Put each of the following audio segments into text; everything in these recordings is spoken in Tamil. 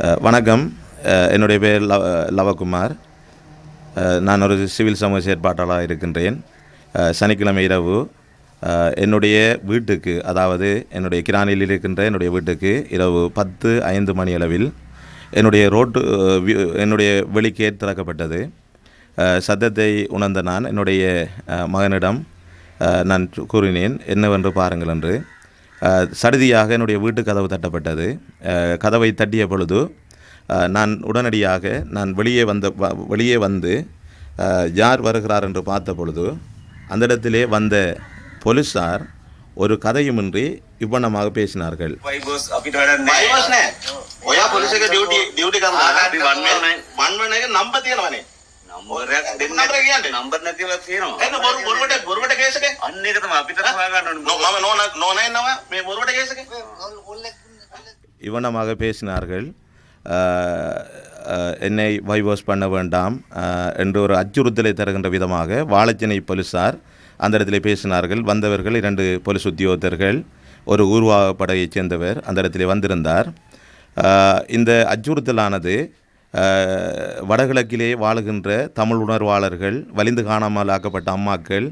வணக்கம். என்னுடைய பேர் லவகுமார். நான் ஒரு சிவில் சமூக செயற்பாட்டாளராக இருக்கின்றேன். சனிக்கிழமை இரவு என்னுடைய வீட்டுக்கு, அதாவது என்னுடைய கிரானியில் இருக்கின்ற என்னுடைய வீட்டுக்கு இரவு 10:05 மணி அளவில் என்னுடைய வெளிக்கேட் திறக்கப்பட்டது. சத்தத்தை உணர்ந்த நான் என்னுடைய மகனிடம் நான் கூறினேன், என்னவென்று பாருங்கள் என்று. சடுதியாக என்னுடைய வீட்டு கதவு தட்டப்பட்டது. கதவை தட்டிய பொழுது நான் உடனடியாக வெளியே வந்து யார் வருகிறார் என்று பார்த்த பொழுது அந்த இடத்திலே வந்த போலீஸார் ஒரு கதையுமின்றி இவ்வண்ணமாக பேசினார்கள். இவனமாக பேசினார்கள். என்னை வைவாஷ் பண்ண வேண்டாம் என்று ஒரு அச்சுறுத்தலை தருகின்ற விதமாக வாழைச்சேனை போலீஸார் அந்த இடத்துல பேசினார்கள். வந்தவர்கள் 2 போலீஸ் உத்தியோகத்தர்கள், ஒரு ஊர்வாகப்படையைச் சேர்ந்தவர் அந்த இடத்துல வந்திருந்தார். இந்த அச்சுறுத்தலானது வடகிழக்கிலே வாழுகின்ற தமிழ் உணர்வாளர்கள், வலிந்து காணாமல் ஆக்கப்பட்ட அம்மாக்கள்,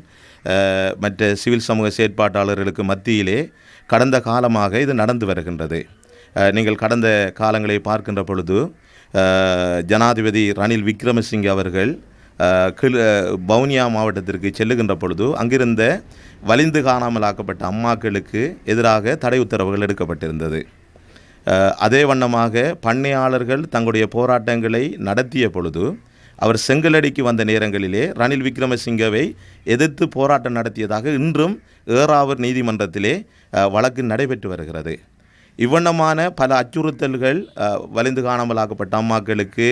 மற்ற சிவில் சமூக செயற்பாட்டாளர்களுக்கு மத்தியிலே கடந்த காலமாக இது நடந்து வருகின்றது. நீங்கள் கடந்த காலங்களை பார்க்கின்ற பொழுது ஜனாதிபதி ரணில் விக்ரமசிங்கே அவர்கள் வவுனியா மாவட்டத்திற்கு செல்லுகின்ற பொழுது அங்கிருந்த வலிந்து காணாமல் ஆக்கப்பட்ட அம்மாக்களுக்கு எதிராக தடை உத்தரவுகள் எடுக்கப்பட்டிருந்தது. அதே வண்ணமாக பண்ணையாளர்கள் தங்களுடைய போராட்டங்களை நடத்திய பொழுது அவர் செங்கலடிக்கு வந்த நேரங்களிலே ரணில் விக்ரமசிங்கவை எதிர்த்து போராட்டம் நடத்தியதாக இன்றும் ஏறாவூர் நீதிமன்றத்திலே வழக்கு நடைபெற்று வருகிறது. இவ்வண்ணமான பல அச்சுறுத்தல்கள் வலிந்து காணாமலாக்கப்பட்ட அம்மாக்களுக்கு,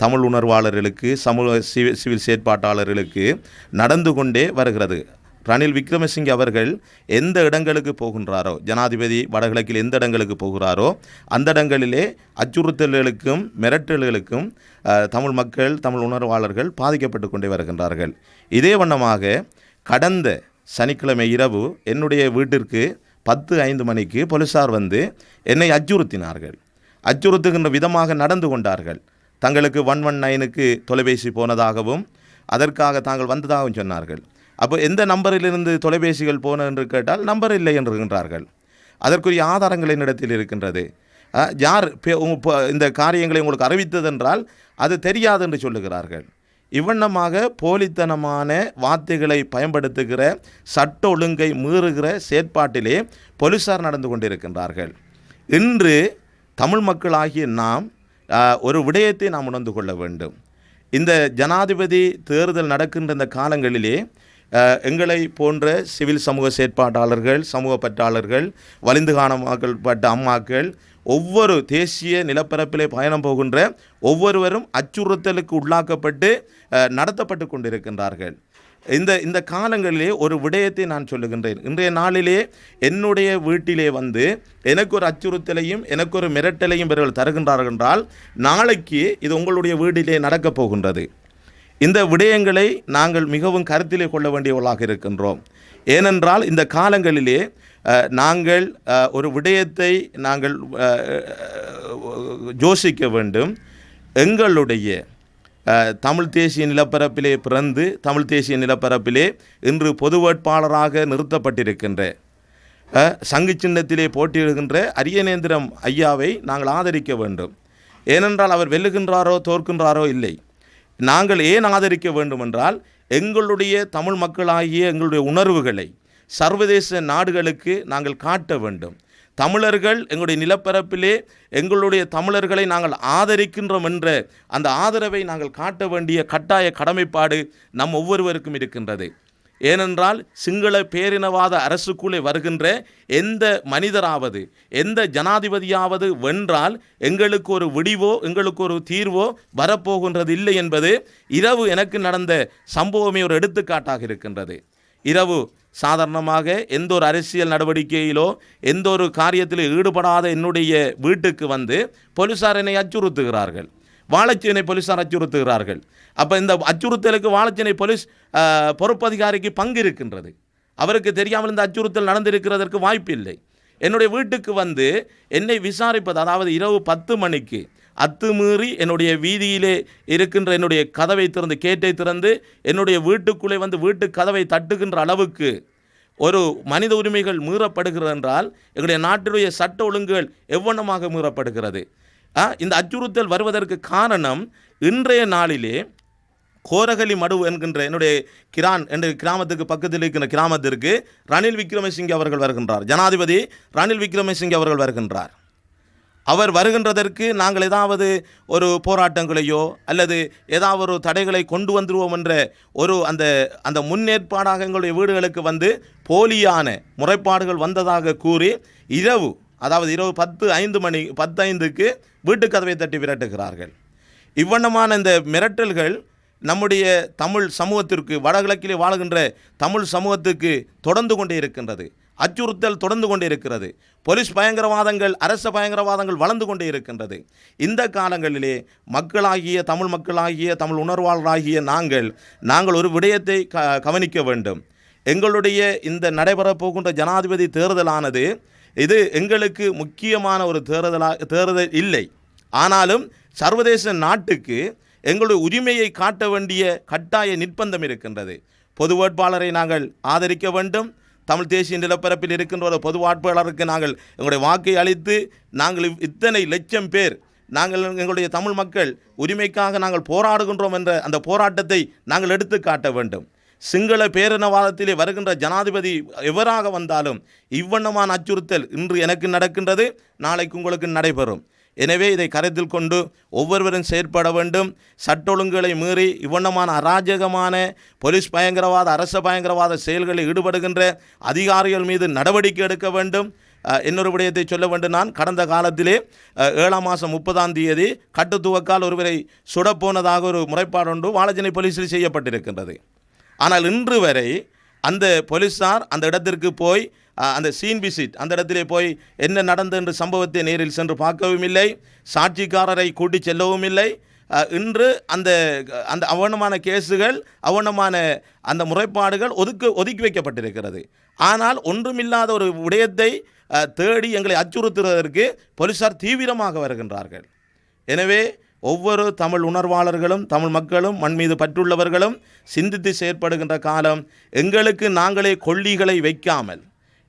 தமிழ் உணர்வாளர்களுக்கு, சமூக சிவில் செயற்பாட்டாளர்களுக்கு நடந்து கொண்டே வருகிறது. ரணில் விக்ரமசிங்கே அவர்கள் எந்த இடங்களுக்கு போகின்றாரோ, ஜனாதிபதி வடகிழக்கில் எந்த இடங்களுக்கு போகிறாரோ அந்த இடங்களிலே அச்சுறுத்தல்களுக்கும் மிரட்டல்களுக்கும் தமிழ் மக்கள், தமிழ் உணர்வாளர்கள் பாதிக்கப்பட்டு கொண்டே வருகின்றார்கள். இதே வண்ணமாக கடந்த சனிக்கிழமை இரவு என்னுடைய வீட்டிற்கு 10:05 மணிக்கு போலீஸார் வந்து என்னை அச்சுறுத்தினார்கள். அச்சுறுத்துகின்ற விதமாக நடந்து கொண்டார்கள். தங்களுக்கு 119க்கு தொலைபேசி போனதாகவும் அதற்காக தாங்கள் வந்ததாகவும் சொன்னார்கள். அப்போ எந்த நம்பரிலிருந்து தொலைபேசிகள் போன என்று கேட்டால் நம்பர் இல்லை என்றுகின்றார்கள். அதற்குரிய ஆதாரங்கள் என்னிடத்தில் இருக்கின்றது. யார் இந்த காரியங்களை உங்களுக்கு அறிவித்ததென்றால் அது தெரியாது என்று சொல்லுகிறார்கள். இவ்வண்ணமாக போலித்தனமான வார்த்தைகளை பயன்படுத்துகிற, சட்ட ஒழுங்கை மீறுகிற செயற்பாட்டிலே போலீஸார் நடந்து கொண்டிருக்கின்றார்கள். இன்று தமிழ் மக்களாகிய நாம் ஒரு விடயத்தை நாம் உணர்ந்து கொள்ள வேண்டும். இந்த ஜனாதிபதி தேர்தல் நடக்கின்ற இந்த காலங்களிலே எங்களை போன்ற சிவில் சமூக செயற்பாட்டாளர்கள், சமூக பற்றாளர்கள், வலிந்து காணாமல்பட்ட அம்மாக்கள், ஒவ்வொரு தேசிய நிலப்பரப்பிலே பயணம் போகின்ற ஒவ்வொருவரும் அச்சுறுத்தலுக்கு உள்ளாக்கப்பட்டு நடத்தப்பட்டு கொண்டிருக்கின்றார்கள். இந்த காலங்களிலே ஒரு விடயத்தை நான் சொல்லுகின்றேன். இன்றைய நாளிலே என்னுடைய வீட்டிலே வந்து எனக்கு ஒரு அச்சுறுத்தலையும் எனக்கு ஒரு மிரட்டலையும் இவர்கள் தருகின்றார்கள் என்றால் நாளைக்கு இது உங்களுடைய வீட்டிலே நடக்கப் போகின்றது. இந்த விடயங்களை நாங்கள் மிகவும் கருத்திலே கொள்ள வேண்டியவர்களாக இருக்கின்றோம். ஏனென்றால் இந்த காலங்களிலே நாங்கள் ஒரு விடயத்தை நாங்கள் யோசிக்க வேண்டும். எங்களுடைய தமிழ் தேசிய நிலப்பரப்பிலே பிறந்து தமிழ் தேசிய நிலப்பரப்பிலே இன்று பொது வேட்பாளராக நிறுத்தப்பட்டிருக்கின்ற, சங்கு சின்னத்திலே போட்டியிடுகின்ற அரியநேந்திரம் ஐயாவை நாங்கள் ஆதரிக்க வேண்டும். ஏனென்றால் அவர் வெல்லுகின்றாரோ தோற்கின்றாரோ இல்லை. நாங்கள் ஏன் ஆதரிக்க வேண்டுமென்றால் எங்களுடைய தமிழ் மக்களாகிய எங்களுடைய உணர்வுகளை சர்வதேச நாடுகளுக்கு நாங்கள் காட்ட வேண்டும். தமிழர்கள் எங்களுடைய நிலப்பரப்பிலே எங்களுடைய தமிழர்களை நாங்கள் ஆதரிக்கின்றோம் என்ற அந்த ஆதரவை நாங்கள் காட்ட வேண்டிய கட்டாய கடமைப்பாடு நம் ஒவ்வொருவருக்கும் இருக்கின்றது. ஏனென்றால் சிங்கள பேரினவாத அரசுக்குள்ளே வருகின்ற எந்த மனிதராவது, எந்த ஜனாதிபதியாவது வென்றால் எங்களுக்கு ஒரு விடிவோ எங்களுக்கு ஒரு தீர்வோ வரப்போகின்றது இல்லை என்பது இரவு எனக்கு நடந்த சம்பவமே ஒரு எடுத்துக்காட்டாக இருக்கின்றது. இரவு சாதாரணமாக எந்த ஒரு அரசியல் நடவடிக்கையிலோ எந்த ஒரு காரியத்தில் ஈடுபடாத என்னுடைய வீட்டுக்கு வந்து போலீஸார் என்னை அச்சுறுத்துகிறார்கள். வாழைச்சேனை போலீஸார் அச்சுறுத்துகிறார்கள். அப்போ இந்த அச்சுறுத்தலுக்கு வாழைச்சேனை போலீஸ் பொறுப்பதிகாரிக்கு பங்கு இருக்கின்றது. அவருக்கு தெரியாமல் இந்த அச்சுறுத்தல் நடந்திருக்கிறதற்கு வாய்ப்பு இல்லை. என்னுடைய வீட்டுக்கு வந்து என்னை விசாரிப்பது, அதாவது இரவு 10 மணிக்கு அத்துமீறி என்னுடைய வீதியிலே இருக்கின்ற என்னுடைய கதவை திறந்து கேட்டை திறந்து என்னுடைய வீட்டுக்குள்ளே வந்து வீட்டு கதவை தட்டுகின்ற அளவுக்கு ஒரு மனித உரிமைகள் மீறப்படுகிறது என்றால் எங்களுடைய நாட்டினுடைய சட்ட ஒழுங்குகள் எவ்வண்ணமாக மீறப்படுகிறது. இந்த அச்சுறுத்தல் வருவதற்கு காரணம் இன்றைய நாளிலே கோரகலி மடு என்கின்ற என்னுடைய கிரான் என்ற கிராமத்துக்கு பக்கத்தில் இருக்கின்ற கிராமத்திற்கு ரணில் விக்ரமசிங்கே அவர்கள் வருகின்றார். ஜனாதிபதி ரணில் விக்ரமசிங்கே அவர்கள் வருகின்றார். அவர் வருகின்றதற்கு நாங்கள் ஏதாவது ஒரு போராட்டங்களையோ அல்லது ஏதாவது ஒரு தடைகளை கொண்டு வந்துடுவோம் என்ற ஒரு அந்த முன்னேற்பாடாக எங்களுடைய வீடுகளுக்கு வந்து போலியான முறைப்பாடுகள் வந்ததாக கூறி இரவு 10:05 வீட்டு கதவை தட்டி விரட்டுகிறார்கள். இவ்வண்ணமான இந்த மிரட்டல்கள் நம்முடைய தமிழ் சமூகத்திற்கு, வடகிழக்கிலே வாழுகின்ற தமிழ் சமூகத்துக்கு தொடர்ந்து கொண்டே இருக்கின்றது. அச்சுறுத்தல் தொடர்ந்து கொண்டே இருக்கிறது. போலீஸ் பயங்கரவாதங்கள், அரச பயங்கரவாதங்கள் வளர்ந்து கொண்டே இருக்கின்றது. இந்த காலங்களிலே தமிழ் மக்களாகிய தமிழ் உணர்வாளராகிய நாங்கள் ஒரு விடயத்தை கவனிக்க வேண்டும். எங்களுடைய இந்த நடைபெறப் போகின்ற ஜனாதிபதி தேர்தலானது இது எங்களுக்கு முக்கியமான ஒரு தேர்தல் இல்லை. ஆனாலும் சர்வதேச நாட்டுக்கு எங்களுடைய உரிமையை காட்ட வேண்டிய கட்டாய நிர்பந்தம் இருக்கின்றது. பொது வேட்பாளரை நாங்கள் ஆதரிக்க வேண்டும். தமிழ் தேசிய நிலப்பரப்பில் இருக்கின்ற ஒரு பொது வேட்பாளருக்கு நாங்கள் எங்களுடைய வாக்கை அளித்து நாங்கள் இத்தனை லட்சம் பேர் எங்களுடைய தமிழ் மக்கள் உரிமைக்காக நாங்கள் போராடுகின்றோம் என்ற அந்த போராட்டத்தை நாங்கள் எடுத்து காட்ட வேண்டும். சிங்கள பேரினவாதத்திலே வருகின்ற ஜனாதிபதி எவராக வந்தாலும் இவ்வண்ணமான அச்சுறுத்தல் இன்று எனக்கு நடக்கின்றது, நாளைக்கு உங்களுக்கு நடைபெறும். எனவே இதை கருத்தில் கொண்டு ஒவ்வொருவரும் செயற்பட வேண்டும். சட்ட ஒழுங்குகளை மீறி இவ்வண்ணமான அராஜகமான போலீஸ் பயங்கரவாத, அரச பயங்கரவாத செயல்களில் ஈடுபடுகின்ற அதிகாரிகள் மீது நடவடிக்கை எடுக்க வேண்டும். இன்னொரு விடயத்தை சொல்ல வேண்டும். நான் கடந்த காலத்திலே 7 மாதம் 30 கட்டுத்துவக்கால் ஒருவரை சுடப்போனதாக ஒரு முறைப்பாடு ஒன்று வாழச்சேனை போலீஸில் செய்யப்பட்டிருக்கின்றது. ஆனால் இன்று வரை அந்த போலீஸார் அந்த இடத்திற்கு போய் அந்த சீன் விசிட், அந்த இடத்திலே போய் என்ன நடந்தது என்று சம்பவத்தை நேரில் சென்று பார்க்கவும் இல்லை, சாட்சிக்காரரை கூட்டி செல்லவும் இல்லை. இன்று அந்த அவனமான கேஸுகள், அவனமான அந்த முறைப்பாடுகள் ஒதுக்கி வைக்கப்பட்டிருக்கிறது. ஆனால் ஒன்றுமில்லாத ஒரு விடயத்தை தேடி எங்களை அச்சுறுத்துவதற்கு போலீஸார் தீவிரமாக வருகின்றார்கள். எனவே ஒவ்வொரு தமிழ் உணர்வாளர்களும், தமிழ் மக்களும், மண் மீது பற்றுள்ளவர்களும் சிந்தித்து செயற்படுகின்ற காலம். எங்களுக்கு நாங்களே கொள்ளிகளை வைக்காமல்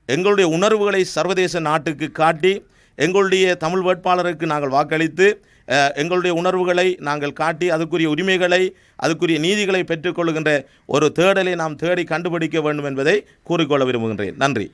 எங்களுடைய உணர்வுகளை சர்வதேச நாட்டுக்கு காட்டி எங்களுடைய தமிழ் வேட்பாளருக்கு நாங்கள் வாக்களித்து எங்களுடைய உணர்வுகளை நாங்கள் காட்டி அதுக்குரிய உரிமைகளை, அதுக்குரிய நீதிகளை பெற்றுக்கொள்கின்ற ஒரு தேடலை நாம் தேடி கண்டுபிடிக்க வேண்டும் என்பதை கூறிக்கொள்ள விரும்புகின்றேன். நன்றி.